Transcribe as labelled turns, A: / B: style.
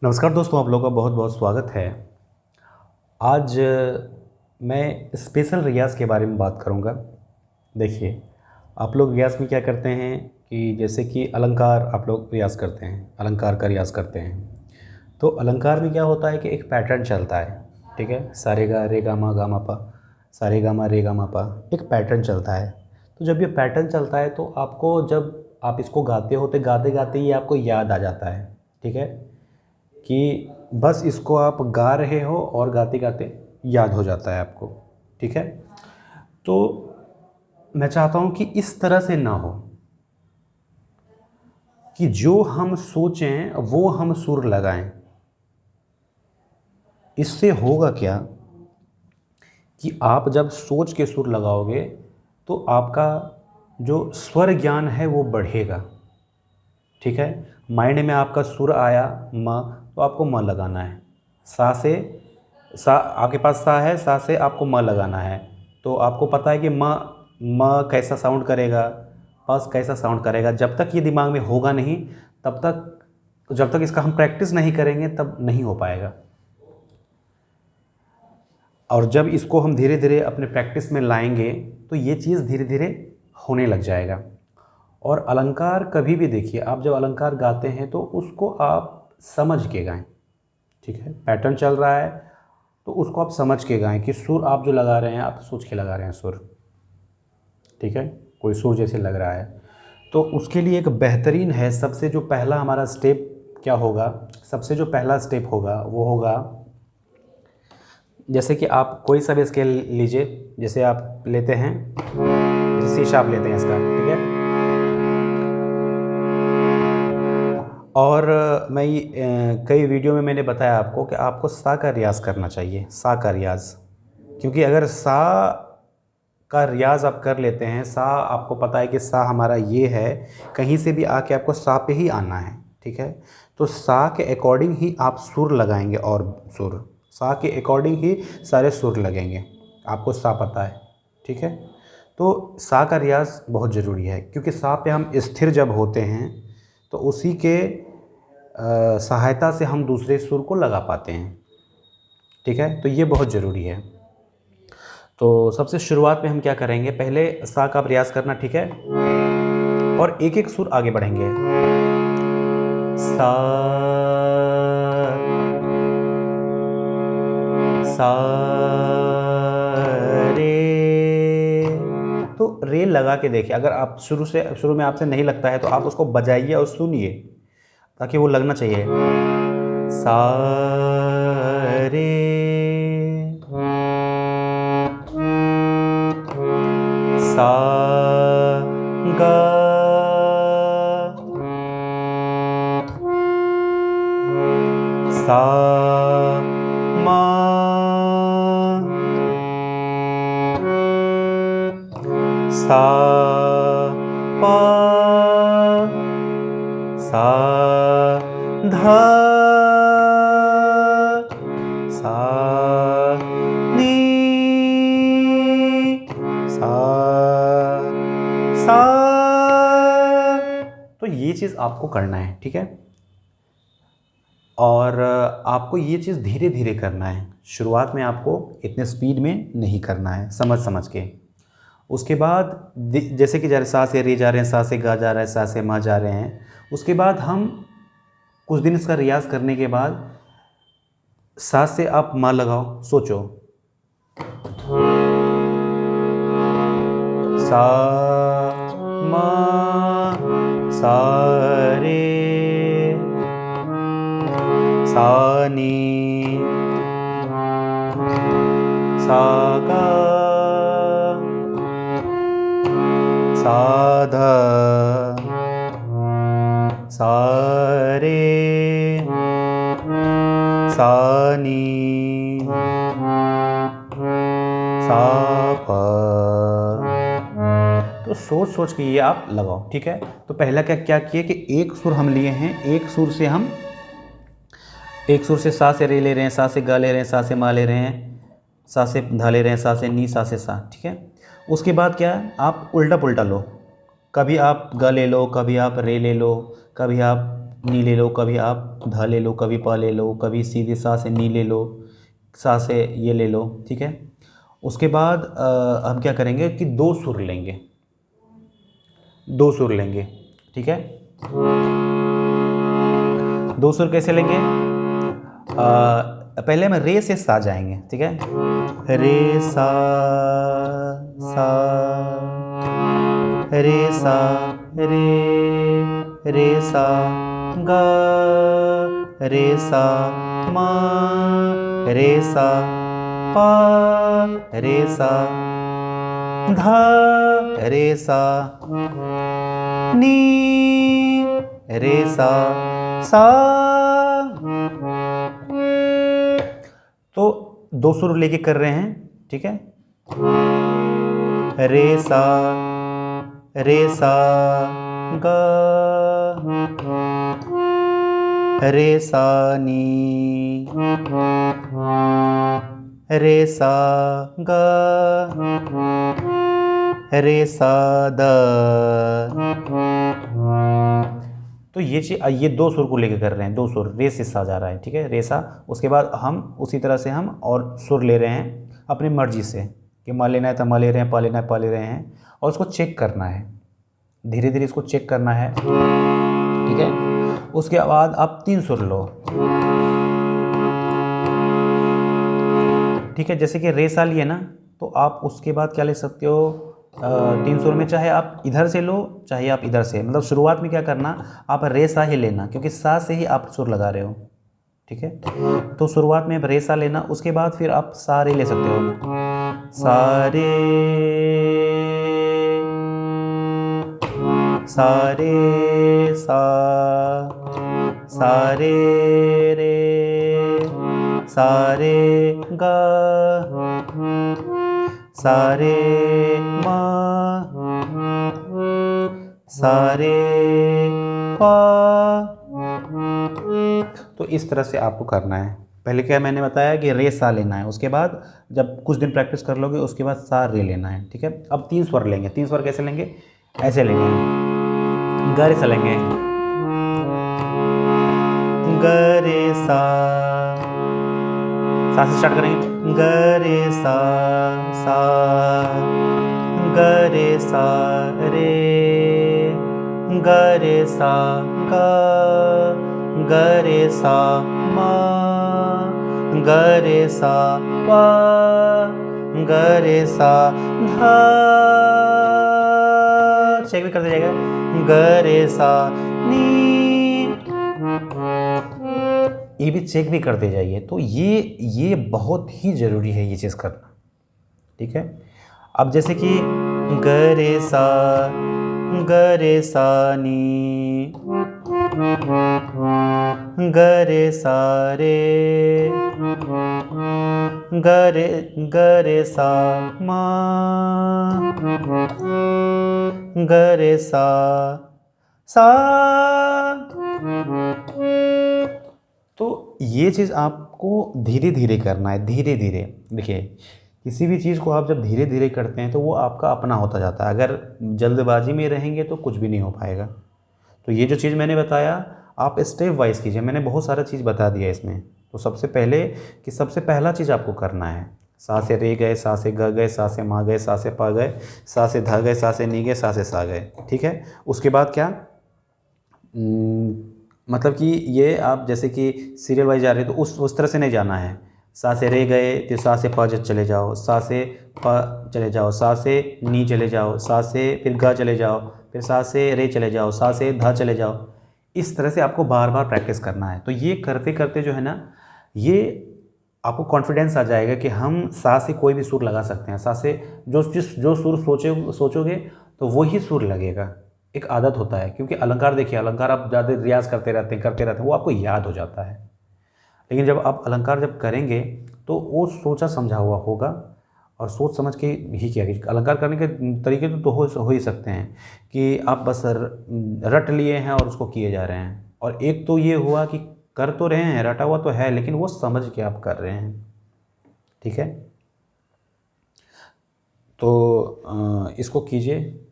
A: नमस्कार दोस्तों, आप लोगों का बहुत बहुत स्वागत है। आज मैं स्पेशल रियाज़ के बारे में बात करूंगा। देखिए, आप लोग रियाज़ में क्या करते हैं कि जैसे कि अलंकार आप लोग रियाज़ करते हैं, अलंकार का रियाज़ करते हैं। तो अलंकार में क्या होता है कि एक पैटर्न चलता है, ठीक है। सारे गा रे गा मा पा, सारे गा मा रे गा मा पा, एक पैटर्न चलता है। तो जब ये पैटर्न चलता है तो आपको, जब आप इसको गाते हो तो गाते गाते ही आपको याद आ जाता है, ठीक है, कि बस इसको आप गा रहे हो और गाते गाते याद हो जाता है आपको, ठीक है। तो मैं चाहता हूँ कि इस तरह से ना हो कि जो हम सोचें वो हम सुर लगाएं। इससे होगा क्या कि आप जब सोच के सुर लगाओगे तो आपका जो स्वर ज्ञान है वो बढ़ेगा, ठीक है। माइंड में आपका सुर आया म, तो आपको म लगाना है। सा से, सा आपके पास सा है, सा से आपको म लगाना है। तो आपको पता है कि म कैसा साउंड करेगा, पस कैसा साउंड करेगा। जब तक ये दिमाग में होगा नहीं, तब तक, जब तक इसका हम प्रैक्टिस नहीं करेंगे तब नहीं हो पाएगा। और जब इसको हम धीरे धीरे अपने प्रैक्टिस में लाएंगे तो ये चीज़ धीरे धीरे होने लग जाएगा। और अलंकार कभी भी देखिए, आप जब अलंकार गाते हैं तो उसको आप समझ के गाएं, ठीक है। पैटर्न चल रहा है तो उसको आप समझ के गाएं कि सुर आप जो लगा रहे हैं आप सोच के लगा रहे हैं सुर, ठीक है। कोई सुर जैसे लग रहा है तो उसके लिए एक बेहतरीन है। सबसे जो पहला हमारा स्टेप क्या होगा, सबसे जो पहला स्टेप होगा वो होगा, जैसे कि आप कोई सा भी स्केल लीजिए। जैसे आप लेते हैं, जैसे सी शार्प लेते हैं इसका, ठीक है। और मैं कई वीडियो में मैंने बताया आपको कि आपको सा का रियाज़ करना चाहिए, सा का रियाज़। क्योंकि अगर सा का रियाज़ आप कर लेते हैं, सा आपको पता है कि सा हमारा ये है, कहीं से भी आके आपको सा पे ही आना है, ठीक है। तो सा के अकॉर्डिंग ही आप सुर लगाएंगे, और सुर सा के अकॉर्डिंग ही सारे सुर लगेंगे। आपको सा पता है, ठीक है। तो सा का रियाज़ बहुत ज़रूरी है, क्योंकि सा पे हम स्थिर जब होते हैं तो उसी के सहायता से हम दूसरे सुर को लगा पाते हैं, ठीक है। तो ये बहुत ज़रूरी है। तो सबसे शुरुआत में हम क्या करेंगे, पहले सा का प्रयास करना, ठीक है। और एक एक सुर आगे बढ़ेंगे। सा, सा रे। तो रे लगा के देखिए। अगर आप शुरू में आपसे नहीं लगता है तो आप उसको बजाइए और सुनिए, ताकि वो लगना चाहिए। सा रे, सा गा, सा मा, सा पा, सा धा, सा नी, सा सा। तो ये चीज़ आपको करना है, ठीक है। और आपको ये चीज़ धीरे धीरे करना है। शुरुआत में आपको इतने स्पीड में नहीं करना है, समझ समझ के। उसके बाद जैसे कि सा से रे जा रहे हैं, सा से गा जा रहा है, सा से मा जा रहे हैं। उसके बाद हम कुछ दिन इसका रियाज़ करने के बाद सा से आप मा लगाओ, सोचो। सा मा, सा रे, सा नी, सा गा, सा धा, सा रे, सा नी, सा पा। तो सोच सोच के ये आप लगाओ, ठीक है। तो पहला क्या क्या किए कि एक सुर हम लिए हैं, एक सुर से सा से रे ले रहे हैं, सा से गा ले रहे हैं, सा से मा ले रहे हैं, सा से धा ले रहे हैं, सा से नी, सा से सा, ठीक है। उसके बाद क्या, आप उल्टा पुल्टा लो। कभी आप ग ले लो, कभी आप रे ले लो, कभी आप नी ले लो, कभी आप ध ले लो, कभी प ले लो, कभी सीधे सा से नी ले लो, सा से ये ले लो, ठीक है। उसके बाद हम क्या करेंगे कि दो सुर लेंगे, दो सुर लेंगे, ठीक है। दो सुर कैसे लेंगे? पहले हम रे से सा जाएंगे, ठीक है। रे सा, सा, रे सा, रे सा, गा, रे सा, मा, रे सा, पा, रे सा, धा, रे सा, नी, रे सा, सा। तो दो सुर लेके कर रहे हैं, ठीक है। रे सा, गा, रे सा नी, रे सा गा, रे सा द। तो ये दो सुर को लेके कर रहे हैं, दो सुर, रे से सा जा रहा है, ठीक है, रे सा। उसके बाद हम उसी तरह से हम और सुर ले रहे हैं अपनी मर्जी से, कि मा लेना है तो मा ले रहे हैं, पा लेना है पा ले रहे हैं, और उसको चेक करना है, धीरे धीरे इसको चेक करना है, ठीक है। उसके बाद आप तीन सुर लो, ठीक है। जैसे कि रे सा लिए ना, तो आप उसके बाद क्या ले सकते हो, तीन सुर में चाहे आप इधर से लो चाहे आप इधर से, मतलब शुरुआत में क्या करना, आप रे सा ही लेना, क्योंकि सा से ही आप सुर लगा रहे हो, ठीक है। तो शुरुआत में रे सा लेना, उसके बाद फिर आप सा रे ले सकते हो, सा रे, सा रे सा, सा रे रे, सा रे गा, सा रे मा, सा रे पा। तो इस तरह से आपको करना है। पहले क्या मैंने बताया कि रे सा लेना है, उसके बाद जब कुछ दिन प्रैक्टिस कर लोगे उसके बाद सा रे लेना है, ठीक है। अब तीन स्वर लेंगे, तीन स्वर कैसे लेंगे, ऐसे लेंगे, ग रे सा लेंगे, ग रे सा, सा से स्टार्ट करेंगे, ग रे सा, सा, ग रे सा रे, ग रे सा गा, ग रे सा मा, ग रे सा पा, ग रे सा धा। चेक भी कर दिया जाएगा, ग रे सा नी, ये भी चेक भी करते जाइए। तो ये बहुत ही ज़रूरी है ये चीज़ करना, ठीक है। अब जैसे कि ग रे सा नी, ग रे सा रे, ग रे सा मा, ग रे सा सा। तो ये चीज़ आपको धीरे धीरे करना है, धीरे धीरे। देखिए, किसी भी चीज़ को आप जब धीरे धीरे करते हैं तो वो आपका अपना होता जाता है। अगर जल्दबाजी में रहेंगे तो कुछ भी नहीं हो पाएगा। तो ये जो चीज़ मैंने बताया, आप स्टेप वाइज कीजिए। मैंने बहुत सारा चीज़ बता दिया इसमें। तो सबसे पहला चीज़ आपको करना है, सा से रे गए, सा से ग गए, सा से मा गए, सा से पा गए, सा से धा गए, सा से नी गए, सा से सा गए, ठीक है। उसके बाद क्या, मतलब कि ये आप जैसे कि सीरियल वाइज जा रहे हो तो उस तरह से नहीं जाना है। सा से रे गए तो सा से प चले जाओ, सा से प चले जाओ, सा से नी चले जाओ, सा से फिर ग चले जाओ, फिर सा से रे चले जाओ, सा से ध चले जाओ। इस तरह से आपको बार बार प्रैक्टिस करना है। तो ये करते करते जो है ना, ये आपको कॉन्फिडेंस आ जाएगा कि हम सा से कोई भी सुर लगा सकते हैं। सा से जो सुर सोचोगे तो वही सुर लगेगा। एक आदत होता है, क्योंकि अलंकार, देखिए अलंकार आप ज़्यादा रियाज करते रहते हैं, वो आपको याद हो जाता है। लेकिन जब आप अलंकार जब करेंगे तो वो सोचा समझा हुआ होगा, और सोच समझ के ही किया। अलंकार करने के तरीके तो हो ही सकते हैं कि आप बस रट लिए हैं और उसको किए जा रहे हैं, और एक तो ये हुआ कि कर तो रहे हैं, रटा हुआ तो है, लेकिन वो समझ के आप कर रहे हैं, ठीक है। तो इसको कीजिए।